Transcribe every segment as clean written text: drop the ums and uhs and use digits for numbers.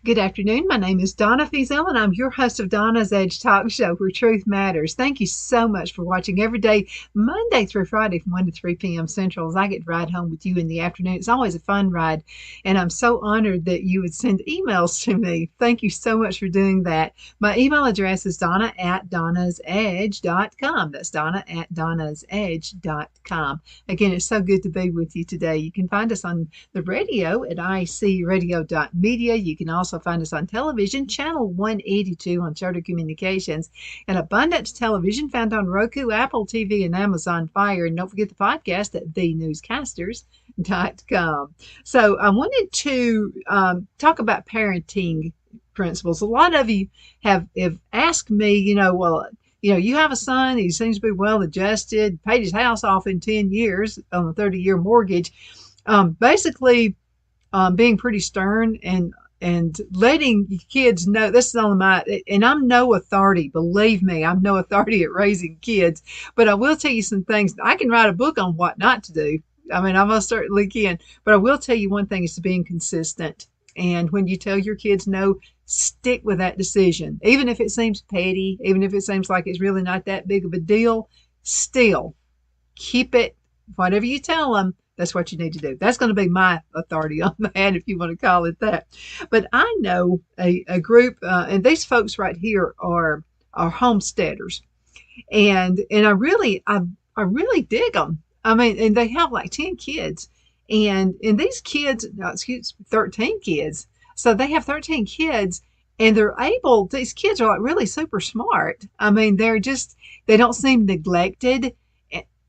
Good afternoon. My name is Donna Fiesel, and I'm your host of Donna's Edge Talk Show, where truth matters. Thank you so much for watching every day, Monday through Friday from 1 to 3 p.m. Central, as I get to ride home with you in the afternoon. It's always a fun ride, and I'm so honored that you would send emails to me. Thank you so much for doing that. My email address is donna@donnasedge.com. That's donna@donnasedge.com. Again, it's so good to be with you today. You can find us on the radio at icradio.media. You can also find us on television, channel 182 on Charter Communications, and Abundance Television found on Roku, Apple TV, and Amazon Fire. And don't forget the podcast at thenewscasters.com. So I wanted to talk about parenting principles. A lot of you have asked me, you have a son, he seems to be well adjusted, paid his house off in 10 years on a 30-year mortgage. Basically, being pretty stern and letting kids know this is only and I'm no authority, believe me, I'm no authority at raising kids, but I will tell you some things. I can write a book on what not to do. I mean, I most certainly can, but I will tell you one thing is to being consistent. And when you tell your kids no, stick with that decision. Even if it seems petty, even if it seems like it's really not that big of a deal, still keep it, whatever you tell them, that's what you need to do. That's going to be my authority on that, if you want to call it that. But I know a group, and these folks right here are homesteaders, and I really dig them. I mean, and they have like 10 kids, and these kids, 13 kids. So they have 13 kids, and these kids are like really super smart. I mean, they don't seem neglected.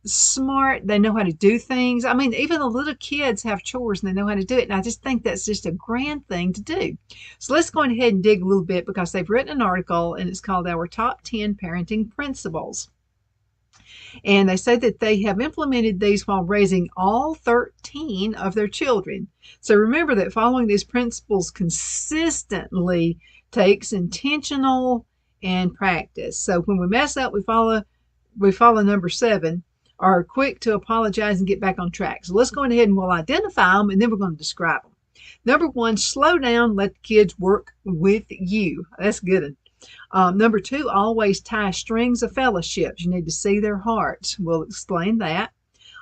Smart, they know how to do things. I mean, even the little kids have chores and they know how to do it, and I just think that's just a grand thing to do. So let's go ahead and dig a little bit, because they've written an article and it's called Our Top 10 Parenting Principles, and they say that they have implemented these while raising all 13 of their children. So remember that following these principles consistently takes intentional and practice. So when we mess up, we follow number 7, are quick to apologize and get back on track. So let's go ahead and we'll identify them, and then we're going to describe them. Number 1, slow down, let the kids work with you. That's good. Number 2, always tie strings of fellowships. You need to see their hearts. We'll explain that.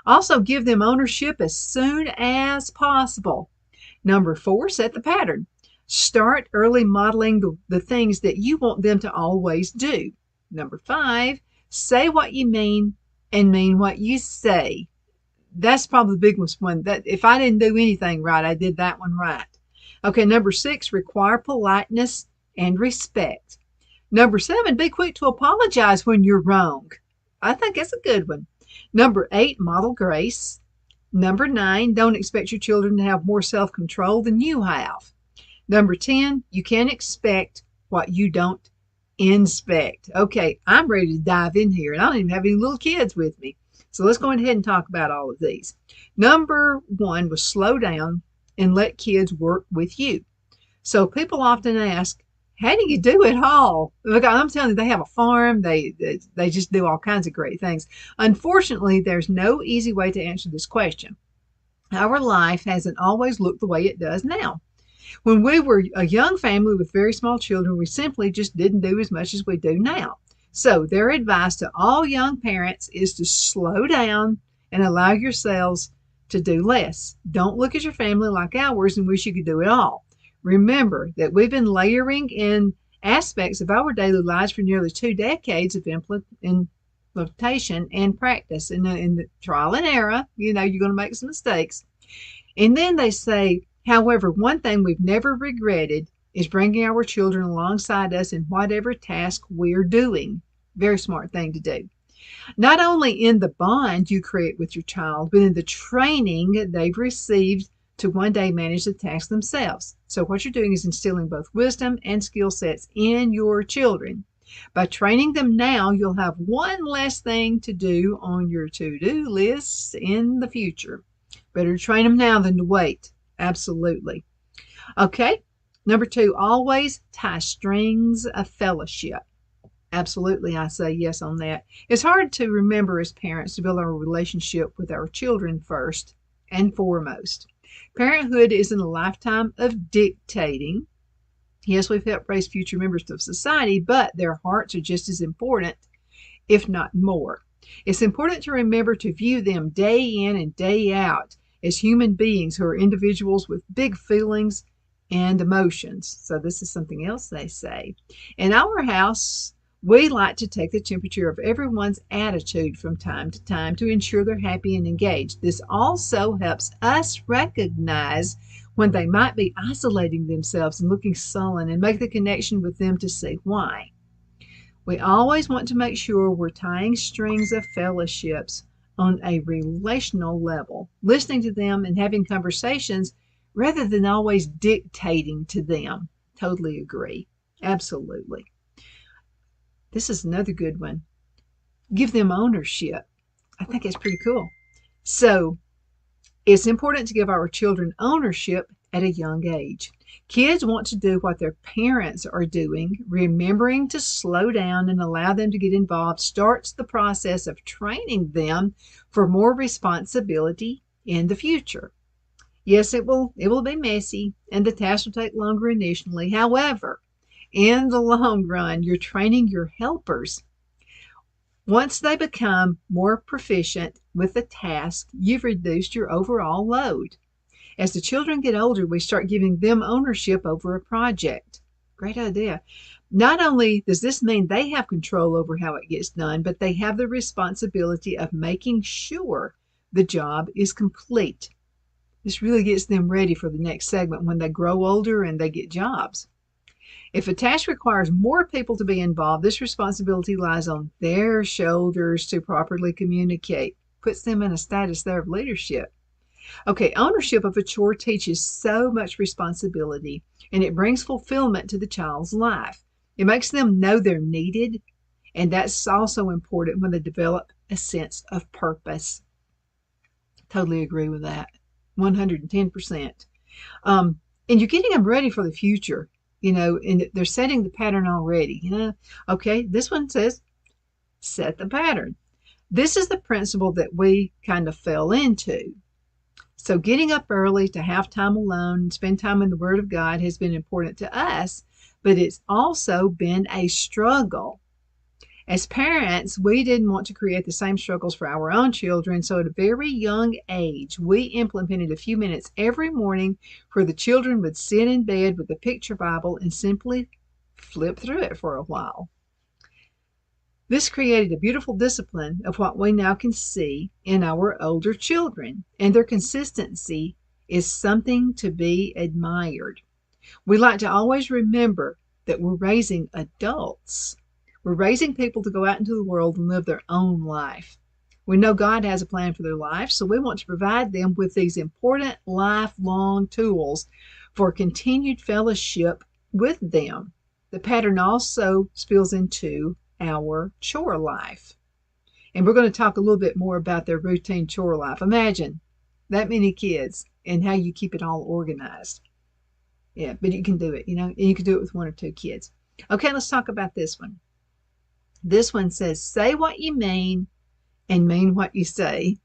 Also, give them ownership as soon as possible. Number 4, set the pattern. Start early modeling the things that you want them to always do. Number 5, say what you mean and mean what you say. That's probably the big one. That if I didn't do anything right, I did that one right. Okay, number 6, require politeness and respect. Number 7, be quick to apologize when you're wrong. I think that's a good one. Number 8, model grace. Number 9, don't expect your children to have more self-control than you have. Number 10, you can't expect what you don't inspect. Okay, I'm ready to dive in here, and I don't even have any little kids with me. So let's go ahead and talk about all of these. Number 1 was slow down and let kids work with you. So people often ask, how do you do it all? Look, I'm telling you, they have a farm. They just do all kinds of great things. Unfortunately, there's no easy way to answer this question. Our life hasn't always looked the way it does now. When we were a young family with very small children, we simply just didn't do as much as we do now. So their advice to all young parents is to slow down and allow yourselves to do less. Don't look at your family like ours and wish you could do it all. Remember that we've been layering in aspects of our daily lives for nearly 2 decades of implementation and practice. In the trial and error, you're going to make some mistakes. And then they say, however, one thing we've never regretted is bringing our children alongside us in whatever task we're doing. Very smart thing to do. Not only in the bond you create with your child, but in the training they've received to one day manage the task themselves. So what you're doing is instilling both wisdom and skill sets in your children. By training them now, you'll have one less thing to do on your to-do lists in the future. Better to train them now than to wait. Absolutely. Okay. Number 2, always tie strings of fellowship. Absolutely, I say yes on that. It's hard to remember as parents to build our relationship with our children first and foremost. Parenthood isn't a lifetime of dictating. Yes, we've helped raise future members of society, but their hearts are just as important, if not more. It's important to remember to view them day in and day out as human beings who are individuals with big feelings and emotions. So, this is something else they say. In our house, we like to take the temperature of everyone's attitude from time to time to ensure they're happy and engaged. This also helps us recognize when they might be isolating themselves and looking sullen and make the connection with them to see why. We always want to make sure we're tying strings of fellowships on a relational level, listening to them and having conversations rather than always dictating to them. Totally agree. Absolutely. This is another good one. Give them ownership. I think it's pretty cool. So, it's important to give our children ownership at a young age. Kids want to do what their parents are doing. Remembering to slow down and allow them to get involved starts the process of training them for more responsibility in the future. Yes, it will be messy and the task will take longer initially. However, in the long run, you're training your helpers. Once they become more proficient with the task, you've reduced your overall load. As the children get older, we start giving them ownership over a project. Great idea. Not only does this mean they have control over how it gets done, but they have the responsibility of making sure the job is complete. This really gets them ready for the next segment when they grow older and they get jobs. If a task requires more people to be involved, this responsibility lies on their shoulders to properly communicate. Puts them in a status there of leadership. Okay, ownership of a chore teaches so much responsibility, and it brings fulfillment to the child's life. It makes them know they're needed, and that's also important when they develop a sense of purpose. Totally agree with that. 110%. And you're getting them ready for the future, and they're setting the pattern already. Okay, this one says, set the pattern. This is the principle that we kind of fell into. So getting up early to have time alone and spend time in the Word of God has been important to us, but it's also been a struggle. As parents, we didn't want to create the same struggles for our own children, so at a very young age, we implemented a few minutes every morning where the children would sit in bed with the picture Bible and simply flip through it for a while. This created a beautiful discipline of what we now can see in our older children, and their consistency is something to be admired. We like to always remember that we're raising adults. We're raising people to go out into the world and live their own life. We know God has a plan for their life, so we want to provide them with these important lifelong tools for continued fellowship with them. The pattern also spills into our chore life. And we're going to talk a little bit more about their routine chore life. Imagine that many kids and how you keep it all organized. Yeah, but you can do it, and you can do it with one or two kids. Okay, let's talk about this one. This one says, say what you mean and mean what you say.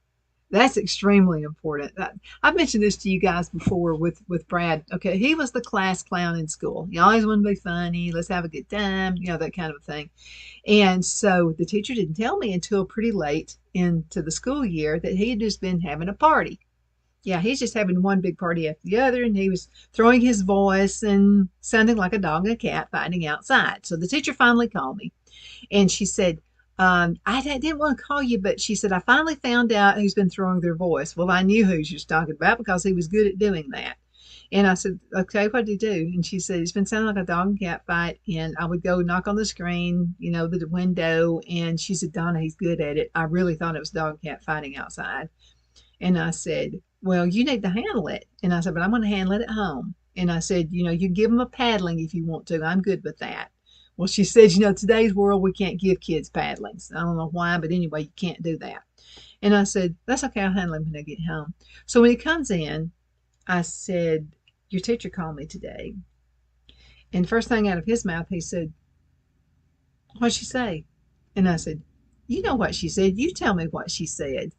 That's extremely important. I've mentioned this to you guys before with Brad. Okay, he was the class clown in school. He always wanted to be funny. Let's have a good time, that kind of thing. And so the teacher didn't tell me until pretty late into the school year that he had just been having a party. Yeah, he's just having one big party after the other, and he was throwing his voice and sounding like a dog and a cat fighting outside. So the teacher finally called me, and she said, I didn't want to call you, but she said, I finally found out who's been throwing their voice. Well, I knew who she was talking about because he was good at doing that. And I said, okay, what did he do? And she said, it's been sounding like a dog and cat fight. And I would go knock on the screen, the window. And she said, Donna, he's good at it. I really thought it was dog and cat fighting outside. And I said, well, you need to handle it. And I said, but I'm going to handle it at home. And I said, you give them a paddling if you want to. I'm good with that. Well, she said, today's world, we can't give kids paddlings. I don't know why, but anyway, you can't do that. And I said, that's okay. I'll handle him when I get home. So when he comes in, I said, your teacher called me today. And first thing out of his mouth, he said, what'd she say? And I said, you know what she said. You tell me what she said.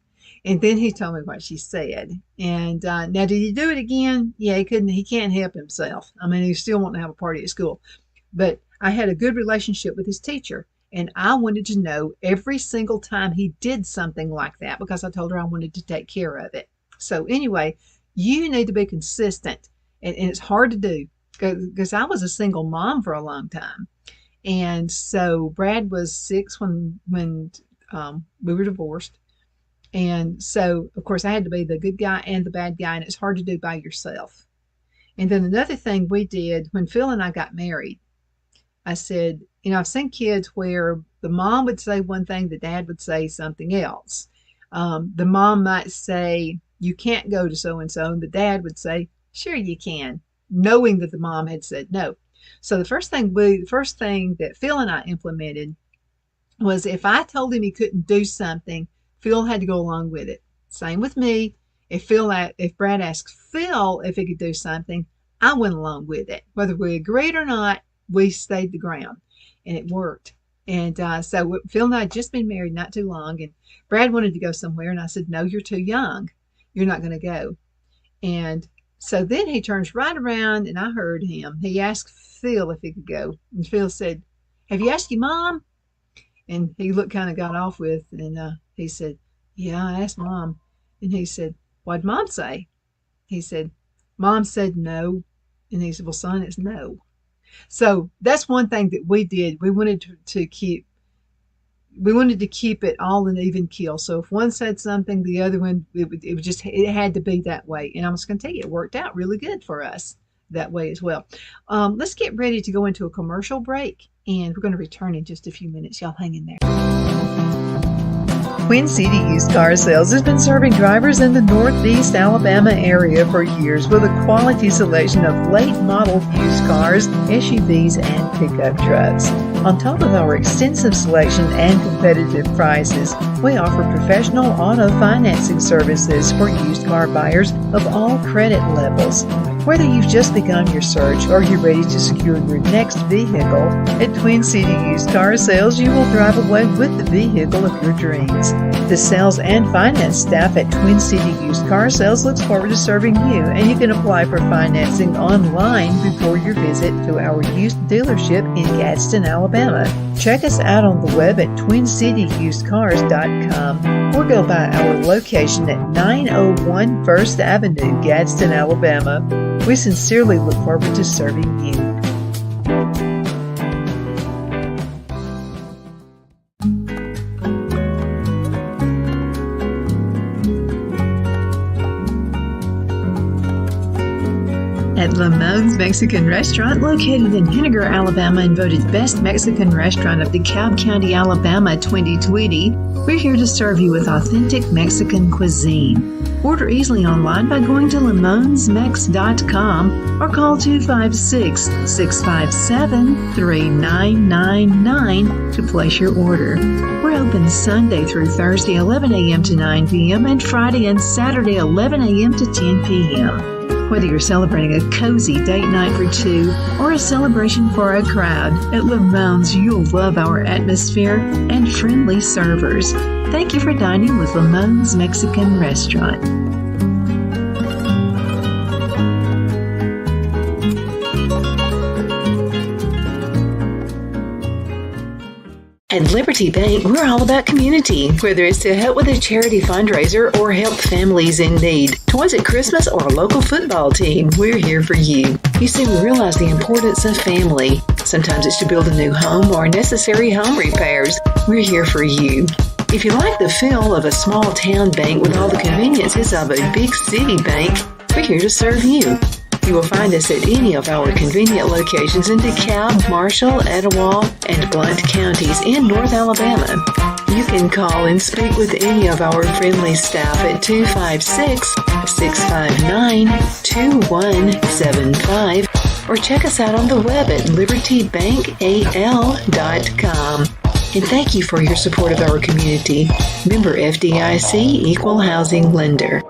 And then he told me what she said. And now, did he do it again? Yeah, he couldn't. He can't help himself. I mean, he still wanted to have a party at school. But I had a good relationship with his teacher, and I wanted to know every single time he did something like that because I told her I wanted to take care of it. So anyway, you need to be consistent, and it's hard to do because I was a single mom for a long time. And so Brad was 6 when we were divorced. And so, of course, I had to be the good guy and the bad guy, and it's hard to do by yourself. And then another thing we did when Phil and I got married, I said, I've seen kids where the mom would say one thing, the dad would say something else. The mom might say, you can't go to so and so, and the dad would say, sure you can, knowing that the mom had said no. So the first thing that Phil and I implemented was if I told him he couldn't do something, Phil had to go along with it. Same with me. If Brad asked Phil if he could do something, I went along with it. Whether we agreed or not, we stayed the ground, and it worked. And so Phil and I had just been married not too long, and Brad wanted to go somewhere, and I said, no, you're too young. You're not going to go. And so then he turns right around, and I heard him. He asked Phil if he could go, and Phil said, have you asked your mom? And he looked kind of got off with, and he said, yeah, I asked Mom. And he said, what'd Mom say? He said, Mom said no. And he said, well, son, it's no. So that's one thing that we did. We wanted to keep it all an even keel. So if one said something, the other one, it had to be that way. And I was going to tell you, it worked out really good for us that way as well. Let's get ready to go into a commercial break, and we're going to return in just a few minutes. Y'all hang in there. Twin City Used Car Sales has been serving drivers in the Northeast Alabama area for years with a quality selection of late model used cars, SUVs, and pickup trucks. On top of our extensive selection and competitive prices, we offer professional auto financing services for used car buyers of all credit levels. Whether you've just begun your search or you're ready to secure your next vehicle, at Twin City Used Car Sales, you will drive away with the vehicle of your dreams. The sales and finance staff at Twin City Used Car Sales looks forward to serving you, and you can apply for financing online before your visit to our used dealership in Gadsden, Alabama. Check us out on the web at twincityusedcars.com or go by our location at 901 First Avenue, Gadsden, Alabama. We sincerely look forward to serving you. At Lamone's Mexican Restaurant, located in Henniger, Alabama, and voted Best Mexican Restaurant of DeKalb County, Alabama 2020, we're here to serve you with authentic Mexican cuisine. Order easily online by going to lamonsmex.com or call 256-657-3999 to place your order. We're open Sunday through Thursday 11 a.m. to 9 p.m. and Friday and Saturday 11 a.m. to 10 p.m. Whether you're celebrating a cozy date night for two or a celebration for a crowd, at Lamone's you'll love our atmosphere and friendly servers. Thank you for dining with Lamone's Mexican Restaurant. At Liberty Bank, we're all about community, whether it's to help with a charity fundraiser or help families in need. Toys at Christmas or a local football team, we're here for you. You see, we realize the importance of family. Sometimes it's to build a new home or necessary home repairs. We're here for you. If you like the feel of a small town bank with all the conveniences of a big city bank, we're here to serve you. You will find us at any of our convenient locations in DeKalb, Marshall, Etowah, and Blount counties in North Alabama. You can call and speak with any of our friendly staff at 256-659-2175 or check us out on the web at libertybankal.com. And thank you for your support of our community. Member FDIC Equal Housing Lender.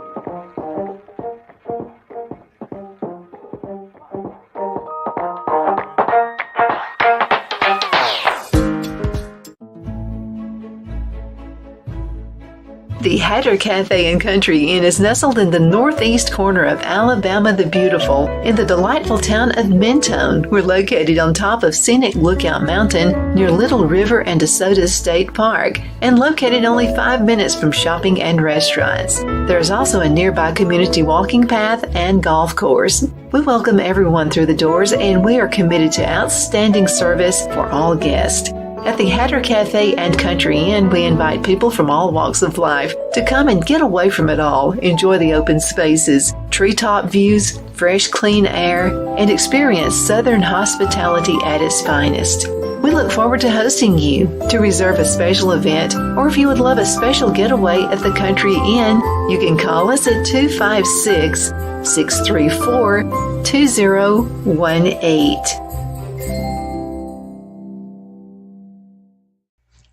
The Hatter Cafe and Country Inn is nestled in the northeast corner of Alabama the Beautiful in the delightful town of Mentone. We're located on top of scenic Lookout Mountain near Little River and DeSoto State Park and located only 5 minutes from shopping and restaurants. There is also a nearby community walking path and golf course. We welcome everyone through the doors and we are committed to outstanding service for all guests. At the Hatter Cafe and Country Inn, we invite people from all walks of life to come and get away from it all, enjoy the open spaces, treetop views, fresh, clean air, and experience Southern hospitality at its finest. We look forward to hosting you. To reserve a special event, or if you would love a special getaway at the Country Inn, you can call us at 256-634-2018.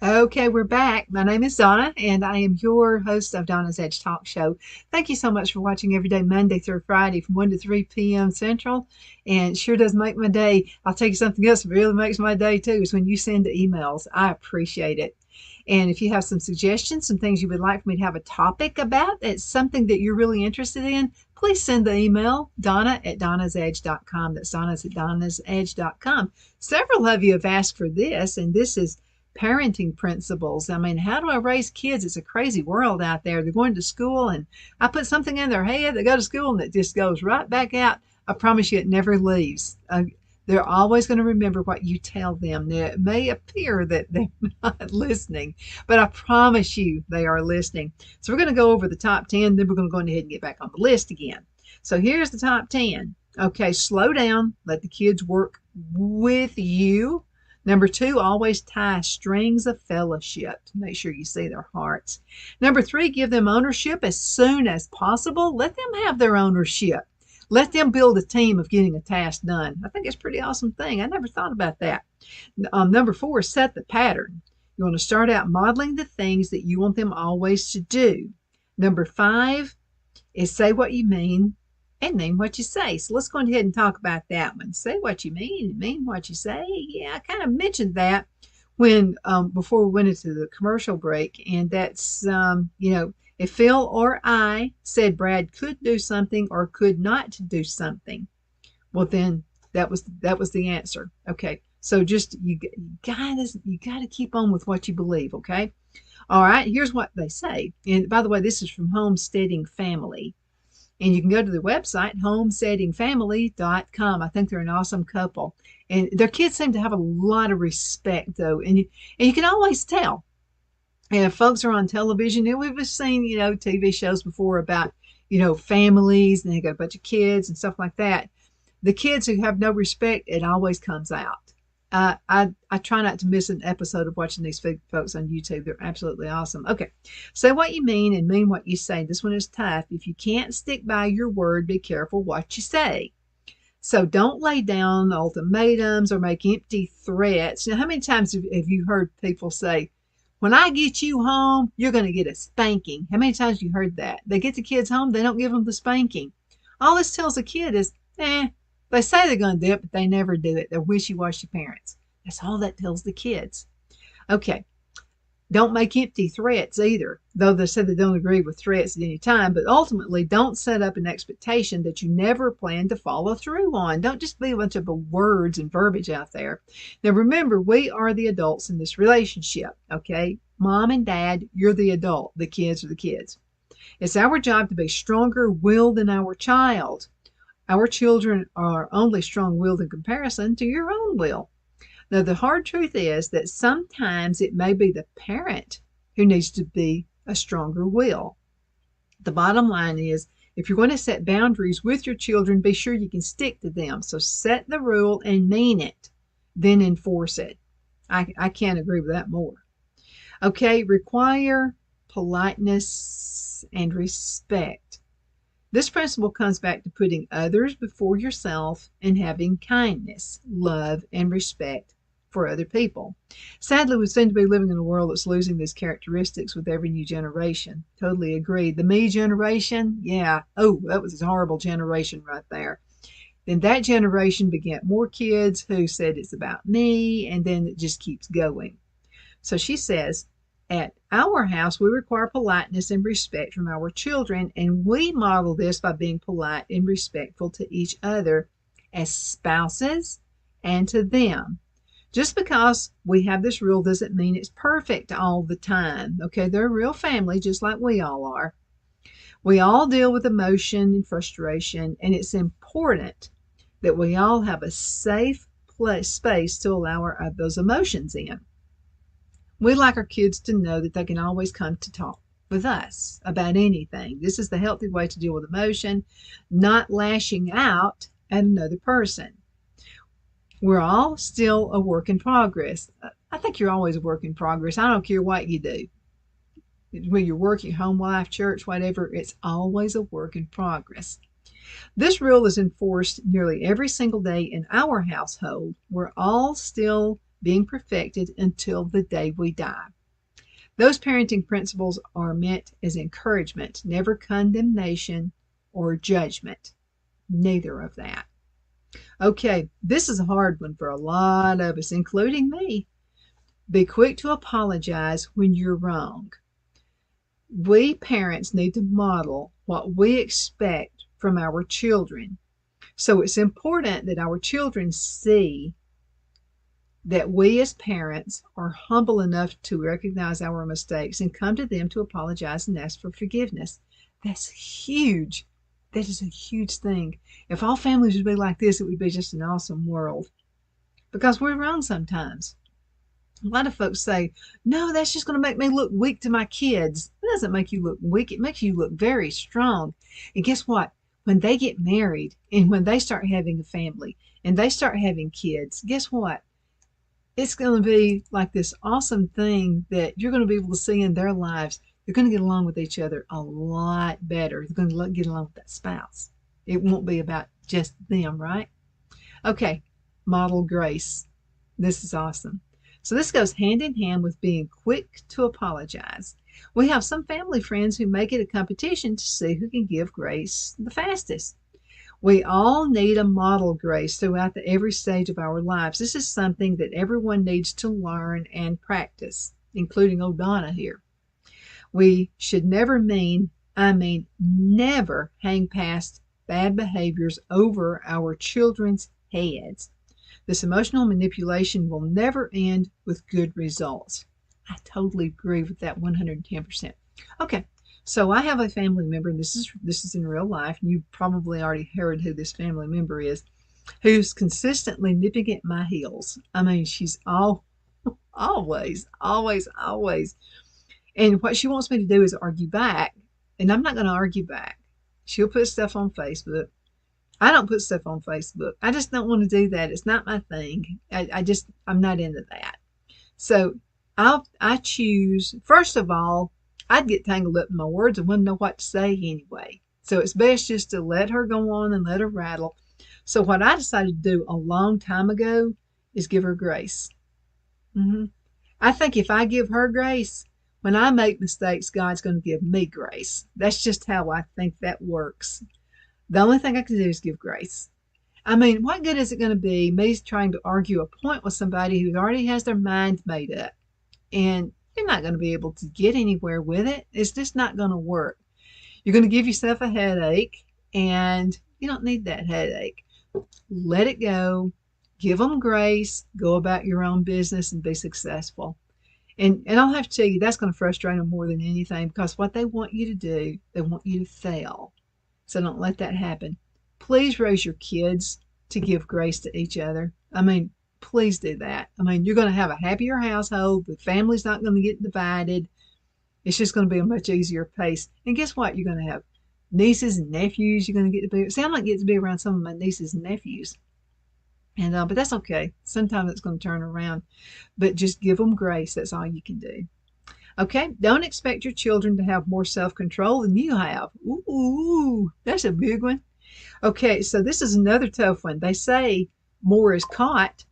Okay, we're back. My name is Donna, and I am your host of Donna's Edge Talk Show. Thank you so much for watching every day, Monday through Friday from 1 to 3 p.m. Central. And it sure does make my day. I'll tell you something else that really makes my day, too, is when you send the emails. I appreciate it. And if you have some suggestions, some things you would like for me to have a topic about, it's something that you're really interested in, please send the email, donna@donnasedge.com. That's donna@donnasedge.com. Several of you have asked for this, and this is parenting principles. I mean, how do I raise kids? It's a crazy world out there. They're going to school and I put something in their head, they go to school and it just goes right back out. I promise you it never leaves. They're always going to remember what you tell them. Now, it may appear that they're not listening, but I promise you they are listening. So we're going to go over the top 10, then we're going to go ahead and get back on the list again. So here's the top 10. Okay, slow down. Let the kids work with you. Number 2, always tie strings of fellowship to make sure you see their hearts. Number 3, give them ownership as soon as possible. Let them have their ownership. Let them build a team of getting a task done. I think it's a pretty awesome thing. I never thought about that. Number 4, set the pattern. You want to start out modeling the things that you want them always to do. Number 5 is say what you mean and mean what you say. So let's go ahead and talk about that one. Say what you mean and mean what you say. Yeah, I kind of mentioned that when before we went into the commercial break, and that's if Phil or I said Brad could do something or could not do something, well then that was the answer. Okay, so just you gotta keep on with what you believe. Okay, all right. Here's what they say, and by the way, this is from Homesteading Family. And you can go to the website, homesteadingfamily.com. I think they're an awesome couple. And their kids seem to have a lot of respect, though. And you can always tell. And if folks are on television, we've seen, TV shows before about, families, and they got a bunch of kids and stuff like that. The kids who have no respect, it always comes out. I try not to miss an episode of watching these folks on YouTube. They're absolutely awesome. Okay, say what you mean and mean what you say. This one is tough. If you can't stick by your word, be careful what you say. So don't lay down ultimatums or make empty threats. Now, how many times have you heard people say, when I get you home, you're going to get a spanking? How many times have you heard that? They get the kids home, they don't give them the spanking. All this tells a kid is, they say they're going to do it, but they never do it. They're wishy-washy parents. That's all that tells the kids. Okay, don't make empty threats either, though they said they don't agree with threats at any time, but ultimately don't set up an expectation that you never plan to follow through on. Don't just be a bunch of words and verbiage out there. Now remember, we are the adults in this relationship, okay? Mom and dad, you're the adult. The kids are the kids. It's our job to be stronger-willed than our child. Our children are only strong-willed in comparison to your own will. Now, the hard truth is that sometimes it may be the parent who needs to be a stronger will. The bottom line is, if you're going to set boundaries with your children, be sure you can stick to them. So set the rule and mean it, then enforce it. I can't agree with that more. Okay, require politeness and respect. This principle comes back to putting others before yourself and having kindness, love, and respect for other people. Sadly, we seem to be living in a world that's losing these characteristics with every new generation. Totally agree. The me generation, yeah. Oh, that was a horrible generation right there. Then that generation begat more kids who said it's about me, and then it just keeps going. So she says, At our house, we require politeness and respect from our children, and we model this by being polite and respectful to each other as spouses and to them. Just because we have this rule doesn't mean it's perfect all the time. Okay, they're a real family just like we all are. We all deal with emotion and frustration, and it's important that we all have a safe space to allow those emotions in. We like our kids to know that they can always come to talk with us about anything. This is the healthy way to deal with emotion, not lashing out at another person. We're all still a work in progress. I think you're always a work in progress. I don't care what you do. When you're working, home life, church, whatever, it's always a work in progress. This rule is enforced nearly every single day in our household. We're all still being perfected until the day we die. Those parenting principles are meant as encouragement, never condemnation or judgment. Neither of that. Okay, this is a hard one for a lot of us, including me. Be quick to apologize when you're wrong. We parents need to model what we expect from our children. So it's important that our children see that we as parents are humble enough to recognize our mistakes and come to them to apologize and ask for forgiveness. That's huge. That is a huge thing. If all families would be like this, it would be just an awesome world. Because we're wrong sometimes. A lot of folks say, no, that's just going to make me look weak to my kids. It doesn't make you look weak. It makes you look very strong. And guess what? When they get married and when they start having a family and they start having kids, guess what? It's going to be like this awesome thing that you're going to be able to see in their lives. They're going to get along with each other a lot better. They're going to get along with that spouse. It won't be about just them, right? Okay, model grace. This is awesome. So this goes hand in hand with being quick to apologize. We have some family friends who make it a competition to see who can give grace the fastest. We all need a model grace throughout every stage of our lives. This is something that everyone needs to learn and practice, including O'Donna here. We should never never hang past bad behaviors over our children's heads. This emotional manipulation will never end with good results. I totally agree with that 110%. Okay, so I have a family member, and this is in real life, and you probably already heard who this family member is, who's consistently nipping at my heels. I mean, she's always. And what she wants me to do is argue back, and I'm not going to argue back. She'll put stuff on Facebook. I don't put stuff on Facebook. I just don't want to do that. It's not my thing. I'm not into that. So I choose, first of all, I'd get tangled up in my words and wouldn't know what to say anyway. So it's best just to let her go on and let her rattle. So what I decided to do a long time ago is give her grace. I think if I give her grace, when I make mistakes, God's going to give me grace. That's just how I think that works. The only thing I can do is give grace. I mean, what good is it going to be me trying to argue a point with somebody who already has their mind made up? And you're not going to be able to get anywhere with it. It's just not going to work. You're going to give yourself a headache, and you don't need that headache. Let it go. Give them grace. Go about your own business and be successful. And I'll have to tell you, that's going to frustrate them more than anything, because what they want you to do, they want you to fail. So don't let that happen. Please raise your kids to give grace to each other. I mean, please do that. I mean, you're going to have a happier household. The family's not going to get divided. It's just going to be a much easier pace. And guess what? You're going to have nieces and nephews. You're going to get to be, see, I'm not getting to be around some of my nieces and nephews. And but that's okay. Sometimes it's going to turn around. But just give them grace. That's all you can do. Okay, don't expect your children to have more self-control than you have. Ooh, that's a big one. Okay, so this is another tough one. They say more is caught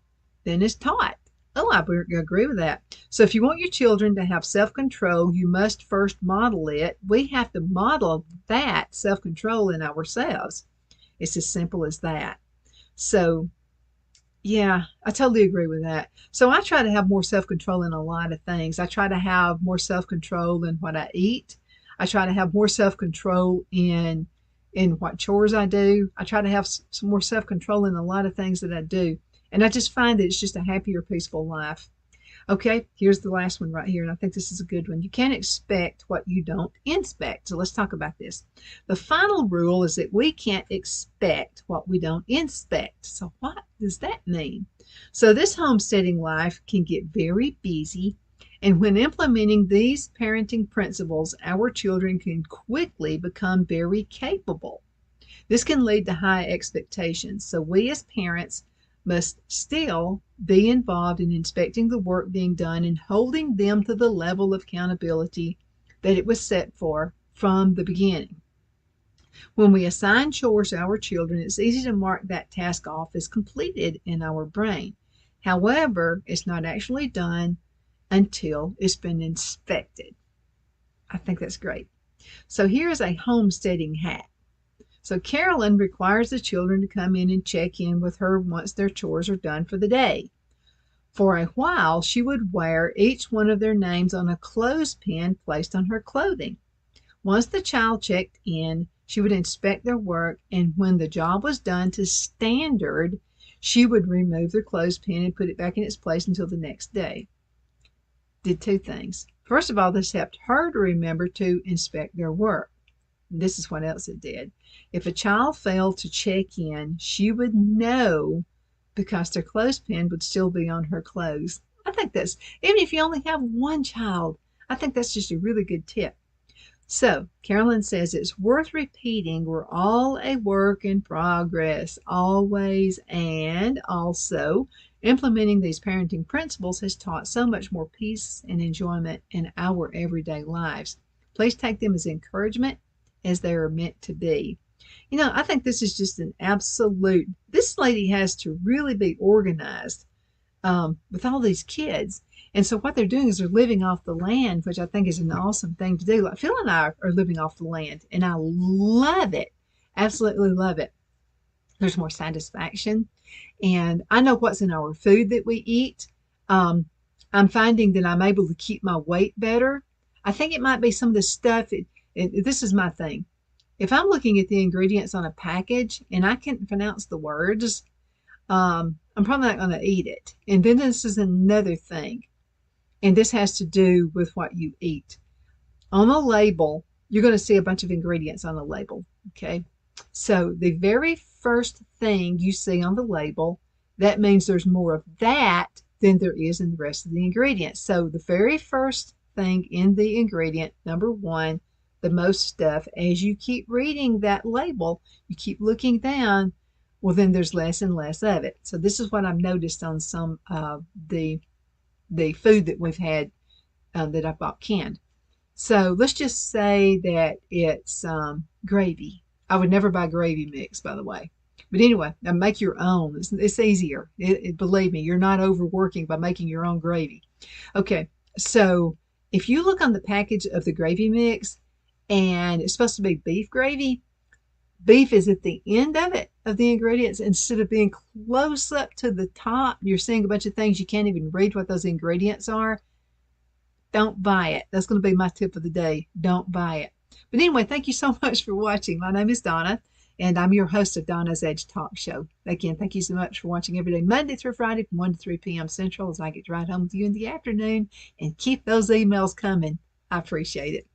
than is taught. Oh, I agree with that. So if you want your children to have self-control, you must first model it. We have to model that self-control in ourselves. It's as simple as that. So Yeah, I totally agree with that. So I try to have more self-control in a lot of things. I try to have more self-control in what I eat. I try to have more self-control in what chores I do. I try to have some more self-control in a lot of things that I do. And I just find that it's just a happier, peaceful life. Okay, here's the last one right here, and I think this is a good one. You can't expect what you don't inspect. So let's talk about this. The final rule is that we can't expect what we don't inspect. So what does that mean? So this homesteading life can get very busy, and when implementing these parenting principles, our children can quickly become very capable. This can lead to high expectations. So we as parents must still be involved in inspecting the work being done and holding them to the level of accountability that it was set for from the beginning. When we assign chores to our children, it's easy to mark that task off as completed in our brain. However, it's not actually done until it's been inspected. I think that's great. So here's a homesteading hack. So Carolyn requires the children to come in and check in with her once their chores are done for the day. For a while, she would wear each one of their names on a clothespin placed on her clothing. Once the child checked in, she would inspect their work, and when the job was done to standard, she would remove their clothespin and put it back in its place until the next day. Did two things. First of all, this helped her to remember to inspect their work. This is what else it did. If a child failed to check in, she would know because their clothespin would still be on her clothes. I think that's, even if you only have one child, I think that's just a really good tip. So, Carolyn says it's worth repeating we're all a work in progress, always, and also implementing these parenting principles has taught so much more peace and enjoyment in our everyday lives. Please take them as encouragement as they are meant to be. You know, I think this is just an absolute, this lady has to really be organized with all these kids. And so what they're doing is they're living off the land, which I think is an awesome thing to do. Like Phil and I are living off the land, and I love it. Absolutely love it. There's more satisfaction. And I know what's in our food that we eat. I'm finding that I'm able to keep my weight better. I think it might be some of the stuff, this is my thing. If I'm looking at the ingredients on a package and I can't pronounce the words, I'm probably not going to eat it. And then this is another thing, and this has to do with what you eat. On a label, you're going to see a bunch of ingredients on the label, okay? So the very first thing you see on the label, that means there's more of that than there is in the rest of the ingredients. So the very first thing in the ingredient, number one, the most stuff, as you keep reading that label, you keep looking down, well, then there's less and less of it. So this is what I've noticed on some of the food that we've had that I bought canned. So let's just say that it's gravy. I would never buy gravy mix, by the way. But anyway, now make your own. It's easier. Believe me, you're not overworking by making your own gravy. Okay, so if you look on the package of the gravy mix and it's supposed to be beef gravy, beef is at the end of it, of the ingredients, instead of being close up to the top. You're seeing a bunch of things you can't even read what those ingredients are. Don't buy it. That's going to be my tip of the day. Don't buy it. But anyway, thank you so much for watching. My name is Donna, and I'm your host of Donna's Edge Talk Show. Again, thank you so much for watching every day, Monday through Friday from 1 to 3 p.m. Central, as I get to ride home with you in the afternoon. And keep those emails coming. I appreciate it.